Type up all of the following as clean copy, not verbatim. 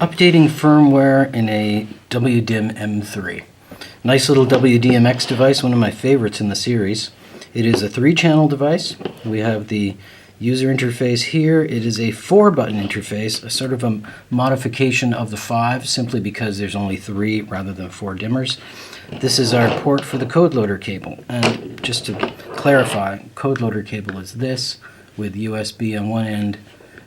Updating firmware in a W-DIMm3. Nice little W-DIMx device, one of my favorites in the series. It is a 3-channel device. We have the user interface here. It is a 4-button interface, a sort of a modification of the 5, simply because there's only 3 rather than 4 dimmers. This is our port for the code loader cable. And just to clarify, code loader cable is this, with USB on one end,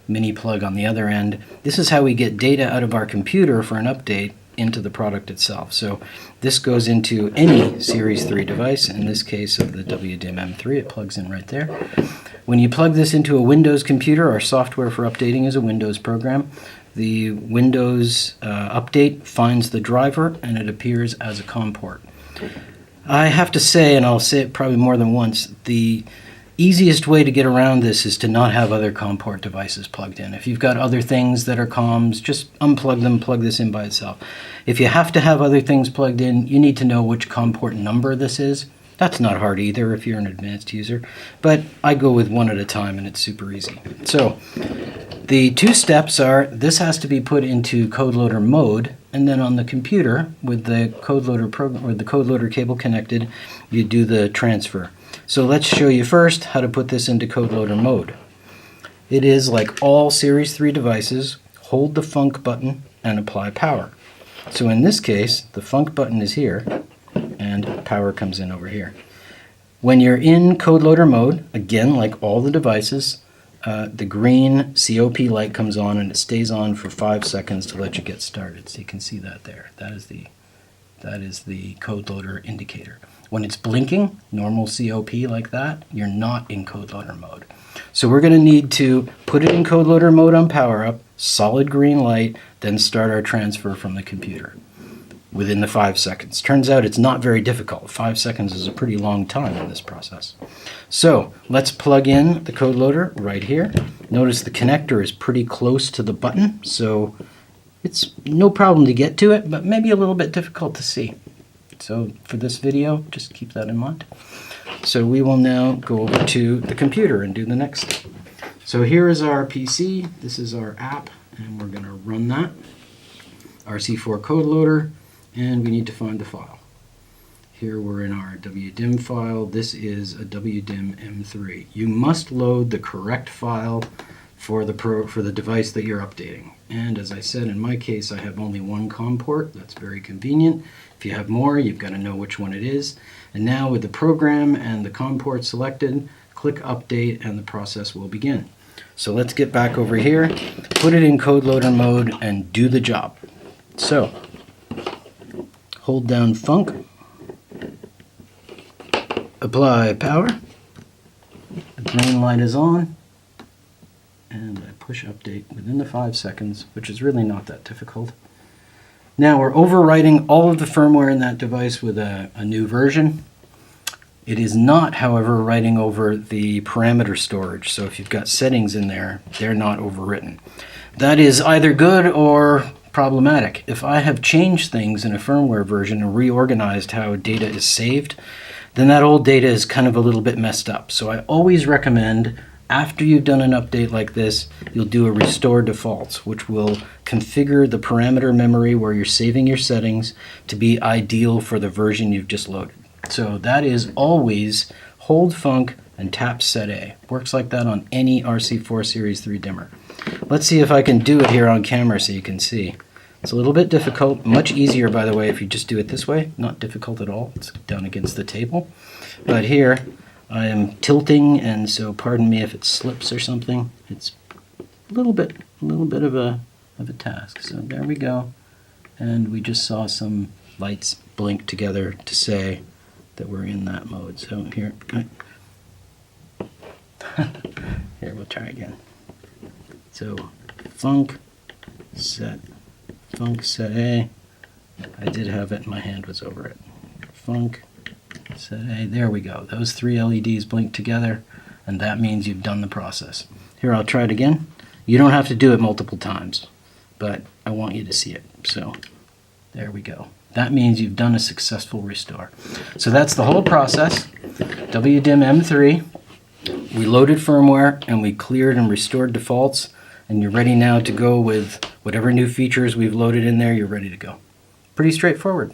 mini plug on the other end. This is how we get data out of our computer for an update into the product itself. So this goes into any Series 3 device. In this case of the W-DIMm3, it plugs in right there. When you plug this into a Windows computer, our software for updating is a Windows program. The Windows update finds the driver and it appears as a COM port. I have to say, and I'll say it probably more than once, the easiest way to get around this is to not have other COM port devices plugged in. If you've got other things that are COMs, just unplug them, plug this in by itself. If you have to have other things plugged in, you need to know which COM port number this is. That's not hard either if you're an advanced user, but I go with one at a time and it's super easy. So the 2 steps are, this has to be put into code loader mode, and then on the computer with the code loader program or the code loader cable connected, you do the transfer. So let's show you first how to put this into code loader mode. It is like all Series 3 devices, hold the Func button and apply power. So in this case, the Func button is here and power comes in over here. When you're in code loader mode, again, like all the devices, the green COP light comes on and it stays on for 5 seconds to let you get started. So you can see that there. That is the code loader indicator. When it's blinking, normal COP like that, you're not in code loader mode. So we're going to need to put it in code loader mode on power up, solid green light, then start our transfer from the computer within the 5 seconds. Turns out it's not very difficult. 5 seconds is a pretty long time in this process. So let's plug in the code loader right here. Notice the connector is pretty close to the button, so it's no problem to get to it, but maybe a little bit difficult to see. So for this video, just keep that in mind. So we will now go over to the computer and do the next. So here is our PC. This is our app, and we're going to run that. RC4 code loader, and we need to find the file. Here we're in our W-DIMM file. This is a W-DIMm3. You must load the correct file for the device that you're updating. And as I said, in my case, I have only one COM port. That's very convenient. If you have more, you've got to know which one it is. And now with the program and the COM port selected, click update and the process will begin. So let's get back over here, put it in code loader mode and do the job. So hold down Func, apply power, the green light is on, and I push update within the 5 seconds, which is really not that difficult. Now we're overwriting all of the firmware in that device with a new version. It is not, however, writing over the parameter storage. So if you've got settings in there, they're not overwritten. That is either good or problematic. If I have changed things in a firmware version and reorganized how data is saved, then that old data is kind of a little bit messed up. So I always recommend, after you've done an update like this, you'll do a restore defaults, which will configure the parameter memory where you're saving your settings to be ideal for the version you've just loaded. So that is always hold Func and tap Set A. Works like that on any RC4 Series 3 dimmer. Let's see if I can do it here on camera so you can see. It's a little bit difficult, much easier by the way if you just do it this way. Not difficult at all, it's down against the table. But here I am tilting, and so pardon me if it slips or something. It's a little bit of a task. So there we go, and we just saw some lights blink together to say that we're in that mode. So here, here we'll try again. So Func set A. I did have it, my hand was over it. Func set A, there we go. Those 3 LEDs blink together, and that means you've done the process. Here, I'll try it again. You don't have to do it multiple times, but I want you to see it. So there we go. That means you've done a successful restore. So that's the whole process. W-DIMm3, we loaded firmware and we cleared and restored defaults, and you're ready now to go with Whatever new features we've loaded in there, you're ready to go. Pretty straightforward.